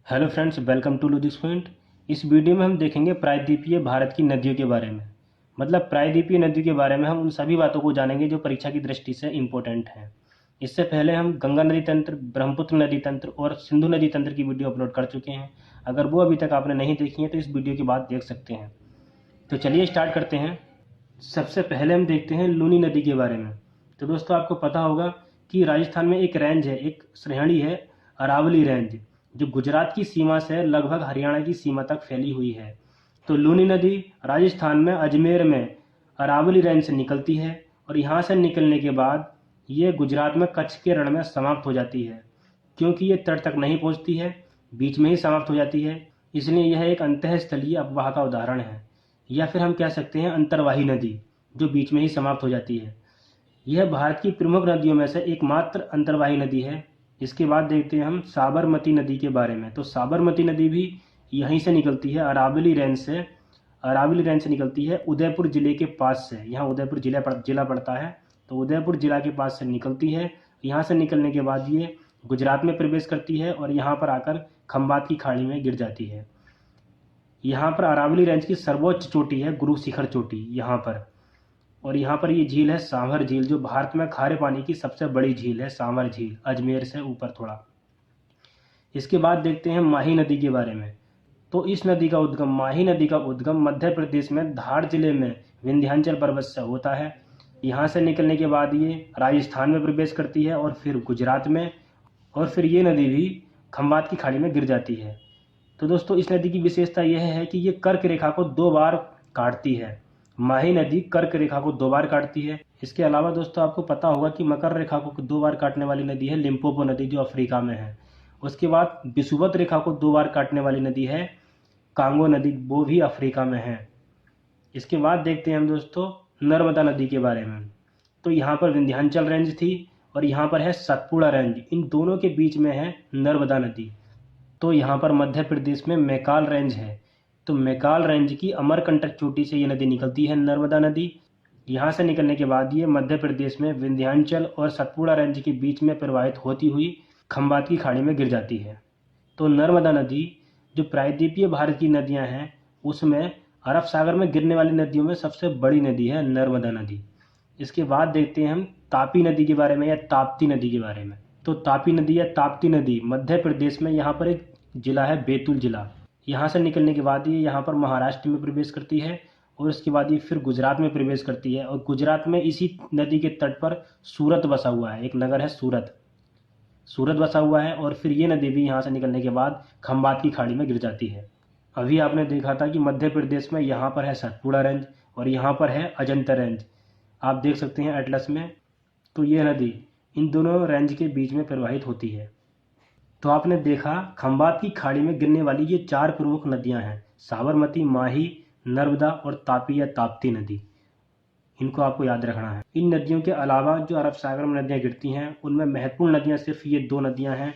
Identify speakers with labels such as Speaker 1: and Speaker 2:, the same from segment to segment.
Speaker 1: Hello friends, welcome to logics point. इस video में हम देखेंगे प्रायद्वीपीय भारत की नदियों के बारे में। मतलब प्रायद्वीपीय नदियों के बारे में हम उन सभी बातों को जानेंगे जो परीक्षा की दृष्टि से इम्पोर्टेंट हैं। इससे पहले हम गंगा नदी तंत्र, ब्रह्मपुत्र नदी तंत्र और सिंधु नदी तंत्र की वीडियो अपलोड कर चुके हैं। अगर वो अभी तक आपने नहीं देखी है तो इस वीडियो के बाद देख सकते हैं। तो चलिए स्टार्ट करते हैं। सबसे पहले हम देखते हैं लूनी नदी के बारे में। तो दोस्तों, आपको पता होगा कि राजस्थान में एक रेंज है, एक श्रेणी है, अरावली रेंज, जो गुजरात की सीमा से लगभग हरियाणा की सीमा तक फैली हुई है। तो लूनी नदी राजस्थान में अजमेर में अरावली रेंज से निकलती है और यहाँ से निकलने के बाद ये गुजरात में कच्छ के रण में समाप्त हो जाती है। क्योंकि ये तट तक नहीं पहुँचती है, बीच में ही समाप्त हो जाती है, इसलिए यह एक अंतःस्थलीय अपवाह का उदाहरण है। या फिर हम कह सकते हैं अंतर्वाही नदी, जो बीच में ही समाप्त हो जाती है। यह भारत की प्रमुख नदियों में से एकमात्र अंतर्वाही नदी है। इसके बाद देखते हैं हम साबरमती नदी के बारे में। तो साबरमती नदी भी यहीं से निकलती है, अरावली रेंज से। अरावली रेंज से निकलती है उदयपुर जिले के पास से। यहाँ उदयपुर जिला पड़ता है, तो उदयपुर जिला के पास से निकलती है। यहाँ से निकलने के बाद ये गुजरात में प्रवेश करती है और यहाँ पर आकर खंबात की खाड़ी में गिर जाती है। यहाँ पर अरावली रेंज की सर्वोच्च चोटी है गुरु शिखर चोटी यहाँ पर। और यहाँ पर ये झील है सांभर झील, जो भारत में खारे पानी की सबसे बड़ी झील है। सांभर झील अजमेर से ऊपर थोड़ा। इसके बाद देखते हैं माही नदी के बारे में। तो इस नदी का उद्गम, माही नदी का उद्गम मध्य प्रदेश में धार जिले में विंध्याचल पर्वत से होता है। यहाँ से निकलने के बाद ये राजस्थान में प्रवेश करती है और फिर गुजरात में, और फिर ये नदी भी खंबात की खाड़ी में गिर जाती है। तो दोस्तों, इस नदी की विशेषता यह है कि ये कर्क रेखा को 2 बार काटती है। माही नदी कर्क रेखा को 2 बार काटती है। इसके अलावा दोस्तों, आपको पता होगा कि मकर रेखा को 2 बार काटने वाली नदी है लिम्पोपो नदी, जो अफ्रीका में है। उसके बाद विषुवत रेखा को 2 बार काटने वाली नदी है कांगो नदी, वो भी अफ्रीका में है। इसके बाद देखते हैं हम दोस्तों नर्मदा नदी के बारे में। तो यहाँ पर विंध्याचल रेंज थी और यहाँ पर है सतपुड़ा रेंज। इन दोनों के बीच में है नर्मदा नदी। तो यहाँ पर मध्य प्रदेश में मैकाल रेंज है। तो मैकाल रेंज की अमरकंटक चोटी से ये नदी निकलती है, नर्मदा नदी। यहाँ से निकलने के बाद ये मध्य प्रदेश में विंध्याचल और सतपुड़ा रेंज के बीच में प्रवाहित होती हुई खंबात की खाड़ी में गिर जाती है। तो नर्मदा नदी, जो प्रायद्वीपीय भारत की नदियाँ हैं उसमें अरब सागर में गिरने वाली नदियों में सबसे बड़ी नदी है नर्मदा नदी। इसके बाद देखते हैं हम तापी नदी के बारे में या ताप्ती नदी के बारे में। तो तापी नदी या ताप्ती नदी मध्य प्रदेश में, यहाँ पर एक जिला है बैतूल जिला। यहाँ से निकलने के बाद ये यहाँ पर महाराष्ट्र में प्रवेश करती है और उसके बाद ये फिर गुजरात में प्रवेश करती है। और गुजरात में इसी नदी के तट पर सूरत बसा हुआ है, एक नगर है सूरत। सूरत बसा हुआ है और फिर ये नदी भी यहाँ से निकलने के बाद खंबात की खाड़ी में गिर जाती है। अभी आपने देखा था कि मध्य प्रदेश में यहाँ पर है सतपुड़ा रेंज और यहाँ पर है अजंता रेंज, आप देख सकते हैं एटलस में। तो ये नदी इन दोनों रेंज के बीच में प्रवाहित होती है। तो आपने देखा खंबात की खाड़ी में गिरने वाली ये 4 प्रमुख नदियां हैं, साबरमती, माही, नर्मदा और तापी या ताप्ती नदी। इनको आपको याद रखना है। इन नदियों के अलावा जो अरब सागर में नदियां गिरती हैं उनमें महत्वपूर्ण नदियां सिर्फ ये 2 नदियां हैं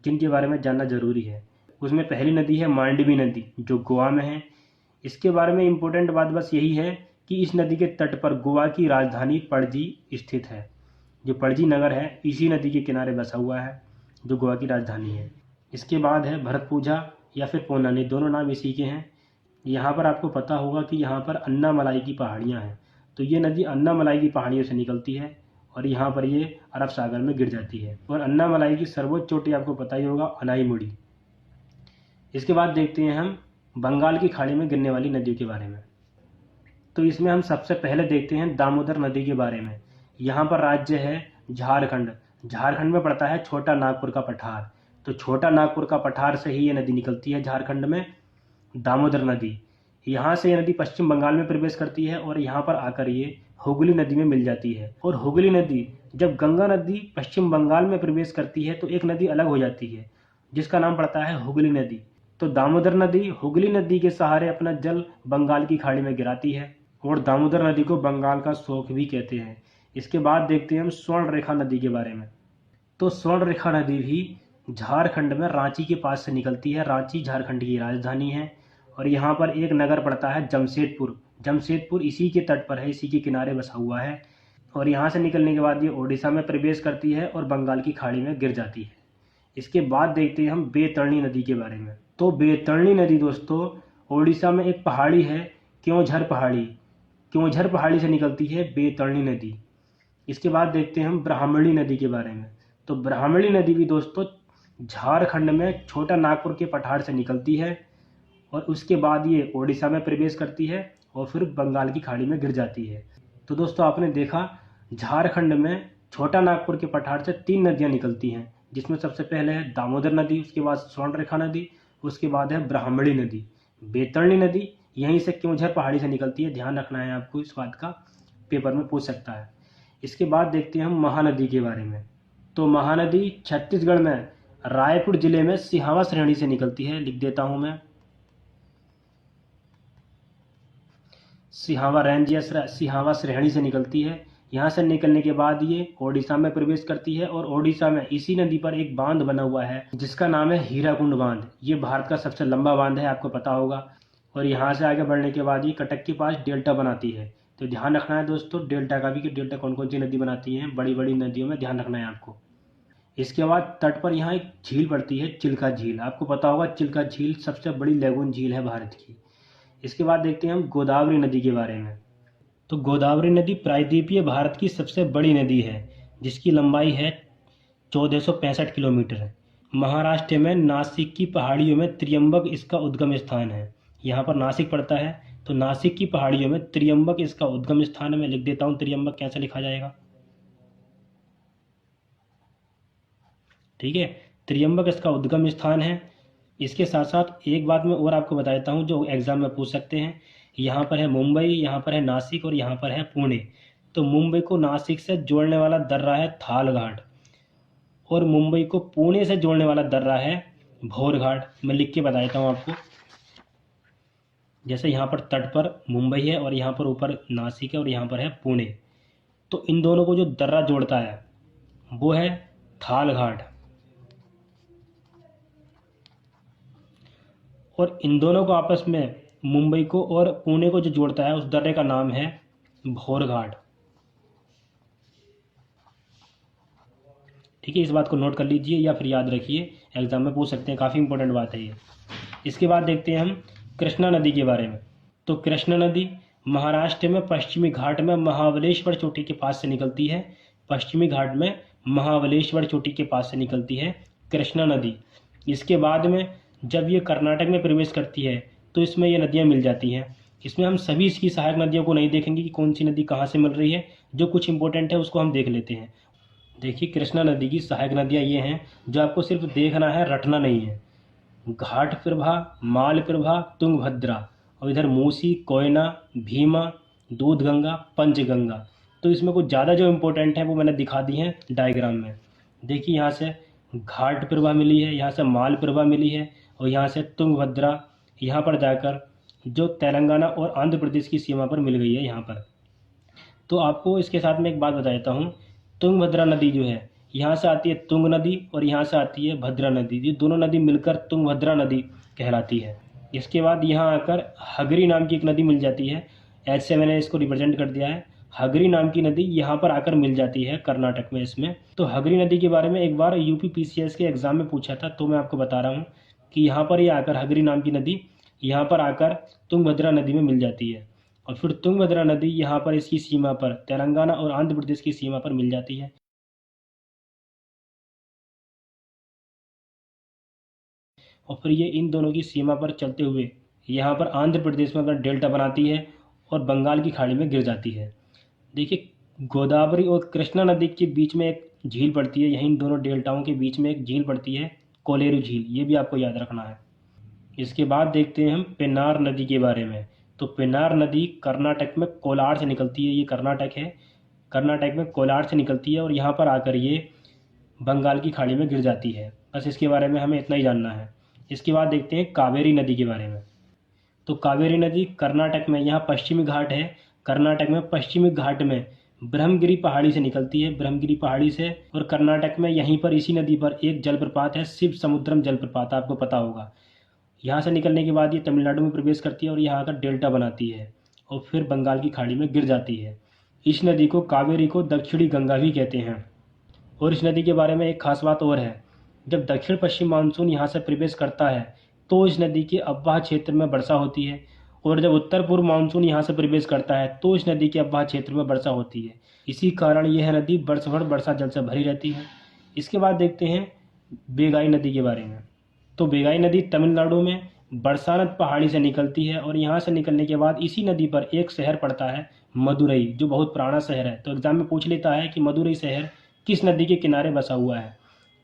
Speaker 1: जिनके बारे में जानना जरूरी है। उसमें पहली नदी है मांडवी नदी, जो गोवा में है। इसके बारे में इम्पोर्टेंट बात बस यही है कि इस नदी के तट पर गोवा की राजधानी पणजी स्थित है। जो पणजी नगर है इसी नदी के किनारे बसा हुआ है, जो गोवा की राजधानी है। इसके बाद है भरतपूजा या फिर पोनानी, दोनों नाम इसी के हैं। यहाँ पर आपको पता होगा कि यहाँ पर अन्नामलाई की पहाड़ियाँ हैं। तो ये नदी अन्नामलाई की पहाड़ियों से निकलती है और यहाँ पर ये अरब सागर में गिर जाती है। और अन्नामलाई की सर्वोच्च चोटी आपको पता ही होगा, अनाईमुड़ी। इसके बाद देखते हैं हम बंगाल की खाड़ी में गिरने वाली नदियों के बारे में। तो इसमें हम सबसे पहले देखते हैं दामोदर नदी के बारे में। यहाँ पर राज्य है झारखंड। झारखंड में पड़ता है छोटा नागपुर का पठार। तो छोटा नागपुर का पठार से ही ये नदी निकलती है झारखंड में, दामोदर नदी। यहाँ से ये नदी पश्चिम बंगाल में प्रवेश करती है और यहाँ पर आकर ये हुगली नदी में मिल जाती है। और हुगली नदी, जब गंगा नदी पश्चिम बंगाल में प्रवेश करती है तो एक नदी अलग हो जाती है जिसका नाम पड़ता है हुगली नदी। तो दामोदर नदी हुगली नदी के सहारे अपना जल बंगाल की खाड़ी में गिराती है और दामोदर नदी को बंगाल का शोक भी कहते हैं। इसके बाद देखते हैं हम स्वर्ण रेखा नदी के बारे में। तो स्वर्ण रेखा नदी भी झारखंड में रांची के पास से निकलती है। रांची झारखंड की राजधानी है और यहाँ पर एक नगर पड़ता है जमशेदपुर। जमशेदपुर इसी के तट पर है, इसी के किनारे बसा हुआ है। और यहाँ से निकलने के बाद ये ओडिशा में प्रवेश करती है और बंगाल की खाड़ी में गिर जाती है। इसके बाद देखते हैं हम बैतरणी नदी के बारे में। तो बैतरणी नदी दोस्तों ओडिशा में एक पहाड़ी है, क्योंझर पहाड़ी। क्योंझर पहाड़ी से निकलती है बैतरणी नदी। इसके बाद देखते हैं हम ब्राह्मणी नदी के बारे में। तो ब्राह्मणी नदी भी दोस्तों झारखंड में छोटा नागपुर के पठार से निकलती है और उसके बाद ये ओडिशा में प्रवेश करती है और फिर बंगाल की खाड़ी में गिर जाती है। तो दोस्तों आपने देखा झारखंड में छोटा नागपुर के पठार से 3 नदियाँ निकलती हैं, जिसमें सबसे पहले है दामोदर नदी, उसके बाद स्वर्णरेखा नदी, उसके बाद है ब्राह्मणी नदी। बैतरणी नदी यहीं से क्योंझर पहाड़ी से निकलती है, ध्यान रखना है आपको, इस बात का पेपर में पूछ सकता है। इसके बाद देखते हैं हम महानदी के बारे में। तो महानदी छत्तीसगढ़ में रायपुर जिले में सिहावा श्रेणी से निकलती है, लिख देता हूं मैं, सिहावा रेंज या सिहावा श्रेणी से निकलती है। यहाँ से निकलने के बाद ये ओडिशा में प्रवेश करती है और ओडिशा में इसी नदी पर एक बांध बना हुआ है जिसका नाम है हीराकुंड बांध। ये भारत का सबसे लंबा बांध है, आपको पता होगा। और यहाँ से आगे बढ़ने के बाद ये कटक के पास डेल्टा बनाती है। तो ध्यान रखना है दोस्तों डेल्टा का भी, कि डेल्टा कौन कौन सी नदी बनाती है, बड़ी बड़ी नदियों में ध्यान रखना है आपको। इसके बाद तट पर यहाँ एक झील पड़ती है, चिल्का झील। आपको पता होगा चिल्का झील सबसे बड़ी लैगून झील है भारत की। इसके बाद देखते हैं हम गोदावरी नदी के बारे में। तो गोदावरी नदी प्रायद्वीपीय भारत की सबसे बड़ी नदी है, जिसकी लंबाई है 1465 किलोमीटर। महाराष्ट्र में नासिक की पहाड़ियों में त्रियंबक इसका उद्गम स्थान है। यहाँ पर नासिक पड़ता है, तो नासिक की पहाड़ियों में त्रियंबक इसका उद्गम स्थान है। मैं लिख देता हूँ त्रियंबक कैसे लिखा जाएगा, ठीक है। त्रियंबक इसका उद्गम स्थान है। इसके साथ साथ एक बात मैं और आपको बता देता हूँ जो एग्जाम में पूछ सकते हैं। यहाँ पर है मुंबई, यहाँ पर है नासिक और यहाँ पर है पुणे। तो मुंबई को नासिक से जोड़ने वाला दर्रा है थाल घाट और मुंबई को पुणे से जोड़ने वाला दर्रा है भोर घाट। मैं लिख के बता देता हूँ आपको। जैसे यहाँ पर तट पर मुंबई है और यहाँ पर ऊपर नासिक है और यहाँ पर है पुणे, तो इन दोनों को जो दर्रा जोड़ता है वो है थाल घाट और इन दोनों को आपस में मुंबई को और पुणे को जो जोड़ता है उस दर्रे का नाम है भोर घाट, ठीक है। इस बात को नोट कर लीजिए या फिर याद रखिए, एग्जाम में पूछ सकते हैं, काफ़ी इंपॉर्टेंट बात है ये। इसके बाद देखते हैं हम कृष्णा नदी के बारे में। तो कृष्णा नदी महाराष्ट्र में पश्चिमी घाट में महाबलेश्वर चोटी के पास से निकलती है। पश्चिमी घाट में महाबलेश्वर चोटी के पास से निकलती है कृष्णा नदी। इसके बाद में जब ये कर्नाटक में प्रवेश करती है तो इसमें ये नदियाँ मिल जाती हैं। इसमें हम सभी इसकी सहायक नदियों को नहीं देखेंगे कि कौन सी नदी कहाँ से मिल रही है, जो कुछ इंपॉर्टेंट है उसको हम देख लेते हैं। देखिए कृष्णा नदी की सहायक नदियाँ ये हैं जो आपको सिर्फ देखना है, रटना नहीं है। घाट प्रभा, माल प्रभा, तुंगभद्रा और इधर मूसी, कोयना, भीमा, दूधगंगा, पंचगंगा। तो इसमें कुछ ज़्यादा जो इम्पोर्टेंट है वो मैंने दिखा दी हैं डायग्राम में। देखिए यहाँ से घाट प्रभा मिली है, यहाँ से माल प्रभा मिली है और यहाँ से तुंगभद्रा यहाँ पर जाकर जो तेलंगाना और आंध्र प्रदेश की सीमा पर मिल गई है यहाँ पर। तो आपको इसके साथ में एक बात बता देता हूँ, तुंगभद्रा नदी जो है यहाँ से आती है तुंग नदी और यहाँ से आती है भद्रा नदी। ये दोनों नदी मिलकर तुंगभद्रा नदी कहलाती है। इसके बाद यहाँ आकर हगरी नाम की एक नदी मिल जाती है, ऐसे मैंने इसको रिप्रेजेंट कर दिया है। हगरी नाम की नदी यहाँ पर आकर मिल जाती है कर्नाटक में इसमें। तो हगरी नदी के बारे में एक बार यूपी पीसीएस के एग्जाम में पूछा था, तो मैं आपको बता रहा हूँ कि यहाँ पर ये आकर हगरी नाम की नदी यहाँ पर आकर तुंगभद्रा नदी में मिल जाती है और फिर तुंगभद्रा नदी यहाँ पर इसकी सीमा पर तेलंगाना और आंध्र प्रदेश की सीमा पर मिल जाती है। और फिर ये इन दोनों की सीमा पर चलते हुए यहाँ पर आंध्र प्रदेश में अपना डेल्टा बनाती है और बंगाल की खाड़ी में गिर जाती है। देखिए गोदावरी और कृष्णा नदी के बीच में एक झील पड़ती है, यहीं इन दोनों डेल्टाओं के बीच में एक झील पड़ती है कोलेरू झील, ये भी आपको याद रखना है। इसके बाद देखते हैं हम पेन्नार नदी के बारे में। तो पेन्नार नदी कर्नाटक में कोलार से निकलती है, ये कर्नाटक है, कर्नाटक में कोलार से निकलती है और यहाँ पर आकर ये बंगाल की खाड़ी में गिर जाती है। बस इसके बारे में हमें इतना ही जानना है। इसके बाद देखते हैं कावेरी नदी के बारे में। तो कावेरी नदी कर्नाटक में, यहाँ पश्चिमी घाट है, कर्नाटक में पश्चिमी घाट में ब्रह्मगिरी पहाड़ी से निकलती है, ब्रह्मगिरी पहाड़ी से। और कर्नाटक में यहीं पर इसी नदी पर एक जलप्रपात है, शिव समुद्रम जलप्रपात, आपको पता होगा। यहाँ से निकलने के बाद ये तमिलनाडु में प्रवेश करती है और यहाँ आकर डेल्टा बनाती है और फिर बंगाल की खाड़ी में गिर जाती है। इस नदी को कावेरी को दक्षिणी गंगा भी कहते हैं। और इस नदी के बारे में एक खास बात और है जब दक्षिण पश्चिम मानसून यहाँ से प्रवेश करता है तो इस नदी के अववाह क्षेत्र में वर्षा होती है, और जब उत्तर पूर्व मानसून यहाँ से प्रवेश करता है तो इस नदी के अववाह क्षेत्र में वर्षा होती है। इसी कारण यह नदी वर्ष भर वर्षा जल से भरी रहती है। इसके बाद देखते हैं बेगाई नदी के बारे में। तो बेगाई नदी तमिलनाडु में बरसानत पहाड़ी से निकलती है, और यहाँ से निकलने के बाद इसी नदी पर एक शहर पड़ता है मदुरई, जो बहुत पुराना शहर है। तो एग्जाम में पूछ लेता है कि मदुरई शहर किस नदी के किनारे बसा हुआ है,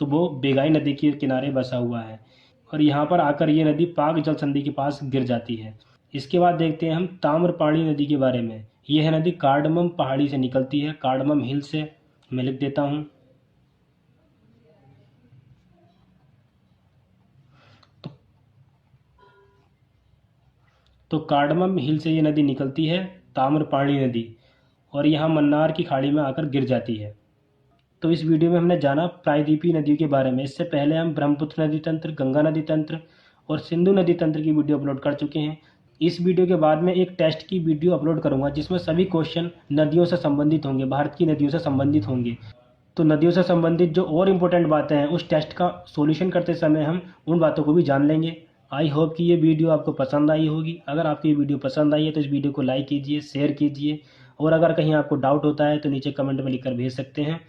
Speaker 1: तो वो बेगाई नदी के किनारे बसा हुआ है, और यहाँ पर आकर ये नदी पाक जल संधि के पास गिर जाती है। इसके बाद देखते हैं हम ताम्रपाणी नदी के बारे में। यह नदी कार्डमम पहाड़ी से निकलती है, कार्डमम हिल से। मैं लिख देता हूँ। तो कार्डमम हिल से ये नदी निकलती है, ताम्रपाणी नदी, और यहाँ मन्नार की खाड़ी में आकर गिर जाती है। तो इस वीडियो में हमने जाना प्रायद्वीपीय नदियों के बारे में। इससे पहले हम ब्रह्मपुत्र नदी तंत्र, गंगा नदी तंत्र और सिंधु नदी तंत्र की वीडियो अपलोड कर चुके हैं। इस वीडियो के बाद में एक टेस्ट की वीडियो अपलोड करूंगा जिसमें सभी क्वेश्चन नदियों से संबंधित होंगे, भारत की नदियों से संबंधित होंगे। तो नदियों से संबंधित जो और इम्पोर्टेंट बातें हैं उस टेस्ट का सॉल्यूशन करते समय हम उन बातों को भी जान लेंगे। आई होप कि ये वीडियो आपको पसंद आई होगी। अगर आपको ये वीडियो पसंद आई है तो इस वीडियो को लाइक कीजिए, शेयर कीजिए, और अगर कहीं आपको डाउट होता है तो नीचे कमेंट में लिखकर भेज सकते हैं।